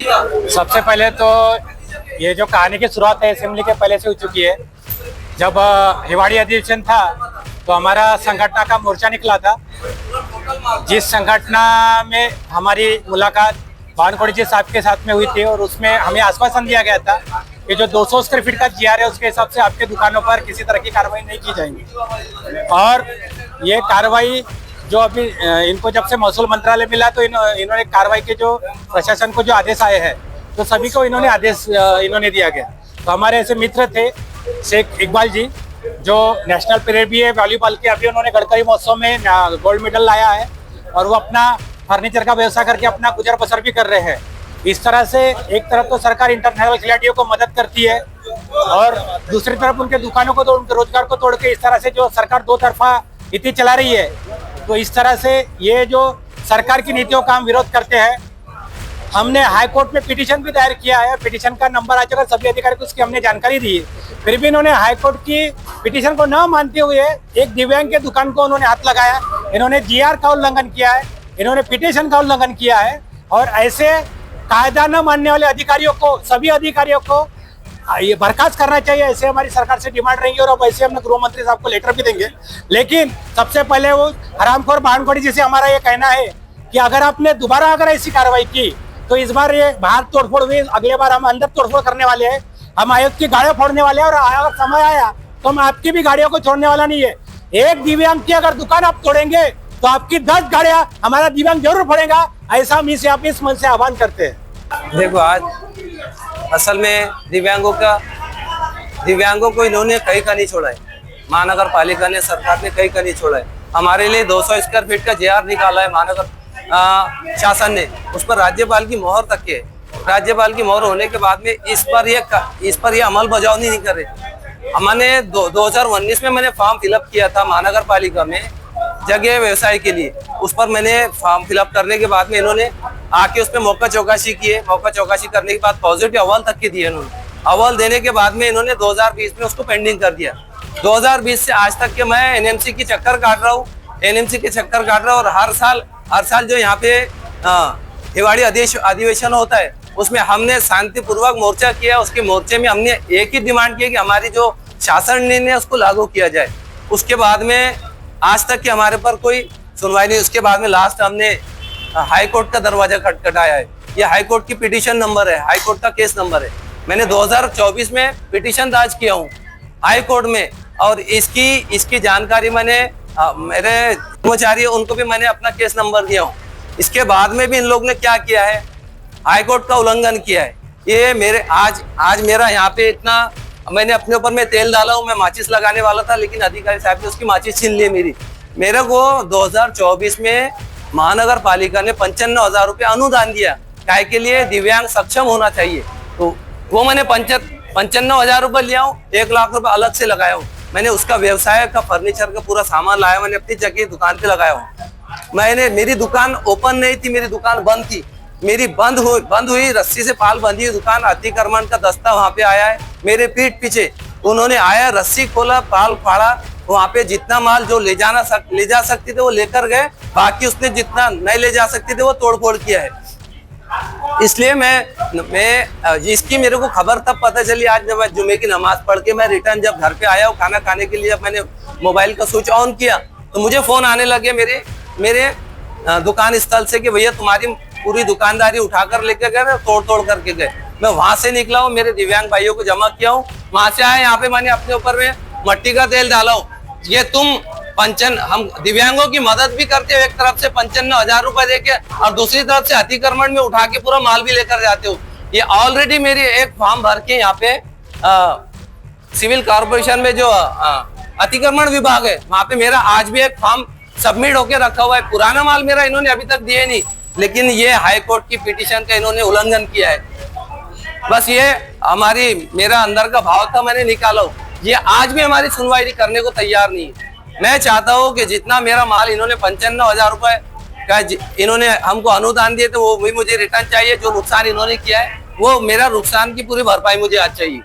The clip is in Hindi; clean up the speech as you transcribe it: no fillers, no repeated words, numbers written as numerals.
सबसे पहले तो ये जो कहानी की शुरुआत है असेंबली के पहले से हो चुकी है। जब हिवाड़ी अधिवेशन था तो हमारा संगठन का मोर्चा निकला था, जिस संगठन में हमारी मुलाकात भानुकोटी जी साहब के साथ में हुई थी और उसमें हमें आश्वासन दिया गया था कि जो 200 स्क्वायर फीट का जीआर है उसके हिसाब से आपके दुकानों पर किसी तरह की कार्रवाई नहीं की जाएगी। और ये कार्रवाई जो अभी इनको जब से महसूल मंत्रालय मिला तो इन्होंने कार्रवाई के जो प्रशासन को जो आदेश आए हैं तो सभी को इन्होंने आदेश दिया गया। तो हमारे ऐसे मित्र थे शेख इकबाल जी जो नेशनल प्लेयर भी है वॉलीबॉल के, अभी उन्होंने गडकरी महोत्सव में गोल्ड मेडल लाया है और वो अपना फर्नीचर का व्यवसाय करके अपना गुजर बसर भी कर रहे हैं। इस तरह से एक तरफ तो सरकार इंटरनेशनल खिलाड़ियों को मदद करती है और दूसरी तरफ उनके दुकानों को उनके रोजगार को तोड़ के इस तरह से जो सरकार दो तरफा नीति चला रही है, तो इस तरह से ये जो सरकार की नीतियों का हम विरोध करते हैं। हमने हाई कोर्ट में पिटीशन भी दायर किया है, पिटीशन का नंबर आ चुका, सभी अधिकारी को उसकी हमने जानकारी दी है, फिर भी इन्होंने हाई कोर्ट की पिटीशन को न मानते हुए एक दिव्यांग के दुकान को उन्होंने हाथ लगाया। इन्होंने जीआर का उल्लंघन किया है, इन्होंने पिटीशन का उल्लंघन किया है और ऐसे कायदा न मानने वाले अधिकारियों को, सभी अधिकारियों को ये बर्खास्त करना चाहिए, ऐसे हमारी सरकार से डिमांड रहेंगी। और अब ऐसे हम गृह मंत्री साहब को लेटर भी देंगे। लेकिन सबसे पहले वो हरामखोर भानुकोटी जी से हमारा ये कहना है कि अगर आपने दोबारा अगर ऐसी कार्रवाई की तो इस बार ये बाहर तोड़फोड़ हुई, अगले बार हम अंदर तोड़फोड़ करने वाले हैं, हम आयुक्त की गाड़ियां फोड़ने वाले हैं और अगर समय आया तो हम आपकी भी गाड़ियों को छोड़ने वाला नहीं है। एक दिव्यांग की अगर दुकान आप तोड़ेंगे तो आपकी 10 गाड़ियां हमारा दिव्यांग जरूर फोड़ेगा, ऐसा हम इस मन से आह्वान करते हैं। देखो, आज असल में दिव्यांगों को इन्होंने कहीं का नहीं छोड़ा है। महानगर पालिका ने, सरकार ने कहीं का नहीं छोड़ा है। हमारे लिए 200 स्क्वायर फीट का जीआर निकाला है महानगर शासन ने, उस पर राज्यपाल की मोहर तक है। राज्यपाल की मोहर होने के बाद में इस पर ये अमल बजावनी नहीं कर रहे। हमने 2019 में मैंने फॉर्म फिलअप किया था महानगर पालिका में जगह व्यवसाय के लिए। उस पर मैंने फॉर्म फिलअप करने के बाद में इन्होंने आके उस पर मौका चौकसी की है। मौका चौकसी करने के बाद पॉजिटिव अहवाल तक के दिए इन्होंने। अहवाल देने के बाद में इन्होंने 2020 में उसको पेंडिंग कर दिया। 2020 से आज तक के मैं एनएमसी की चक्कर काट रहा हूँ, और हर साल जो यहाँ पे हिवाड़ी अधिवेशन होता है उसमें हमने शांतिपूर्वक मोर्चा किया। उसके मोर्चे में हमने एक ही डिमांड की कि हमारी जो शासन निर्णय है उसको लागू किया जाए। उसके बाद में आज तक के हमारे पर कोई सुनवाई नहीं। उसके बाद में लास्ट हमने हाई कोर्ट का दरवाजा खटखटाया है। ये हाई कोर्ट की पिटीशन नंबर है, हाई कोर्ट का केस नंबर है। मैंने 2024 में पिटीशन दर्ज किया हूँ हाई कोर्ट में और इसकी जानकारी मैंने मेरे कर्मचारी उनको भी मैंने अपना केस नंबर दिया हूँ। इसके बाद में भी इन लोग ने क्या किया है, हाई कोर्ट का उल्लंघन किया है। ये मेरे आज मेरा यहाँ पे इतना, मैंने अपने ऊपर में तेल डाला हूँ, मैं माचिस लगाने वाला था लेकिन अधिकारी साहब ने उसकी माचिस छीन ली मेरी। मेरे को 2024 में महानगर पालिका ने 95,000 रुपये अनुदान दिया, काय के लिए दिव्यांग सक्षम होना चाहिए। तो वो मैंने 95,000 रुपये लिया हूँ, 1 लाख रुपए अलग से लगाया हूँ। मैंने उसका व्यवसाय का फर्नीचर का पूरा सामान लाया, मैंने अपनी जगह दुकान पे लगाया हूँ। मेरी दुकान ओपन नहीं थी, मेरी दुकान बंद थी। मेरी बंद हुई रस्सी से पाल बंधी हुई दुकान, अतिक्रमण का दस्ता वहां पे आया है मेरे पीठ पीछे। उन्होंने आया, रस्सी खोला, पाल फाड़ा, वहां पे जितना माल जो ले जा सकते थे वो लेकर गए, बाकी उसने जितना नहीं ले जा सकते थे वो तोड़फोड़ किया है। इसलिए मैं इसकी मेरे को खबर तब पता चली आज जब मैं जुमे की नमाज पढ़ के मैं रिटर्न जब घर पे आया हूँ खाना खाने के लिए, जब मैंने मोबाइल का स्विच ऑन किया तो मुझे फोन आने लगे मेरे दुकान स्थल से कि भैया तुम्हारी पूरी दुकानदारी उठाकर लेकर गए, तोड़ करके गए। मैं वहां से निकला हूँ, मेरे दिव्यांग भाइयों को जमा किया हूँ, वहां से आया, यहाँ पे मैंने अपने ऊपर में मट्टी का तेल डाला हूँ। ये हम दिव्यांगों की मदद भी करते हो, एक तरफ से 95,000 रुपए देके और दूसरी तरफ से अतिक्रमण में उठा के पूरा माल भी लेकर जाते हो। ये ऑलरेडी मेरी एक फॉर्म भर के यहाँ पे सिविल कॉर्पोरेशन में जो अतिक्रमण विभाग है वहां पे मेरा आज भी एक फॉर्म सबमिट होके रखा हुआ है। पुराना माल मेरा इन्होंने अभी तक दिए नहीं, लेकिन ये हाई कोर्ट की पिटीशन का इन्होंने उल्लंघन किया है। बस ये मेरा अंदर का भाव था, मैंने निकाला। ये आज भी हमारी सुनवाई करने को तैयार नहीं है। मैं चाहता हूँ कि जितना मेरा माल इन्होंने 95,000 रुपए का इन्होंने हमको अनुदान दिए थे वो भी मुझे रिटर्न चाहिए। जो नुकसान इन्होंने किया है वो मेरा नुकसान की पूरी भरपाई मुझे आज चाहिए।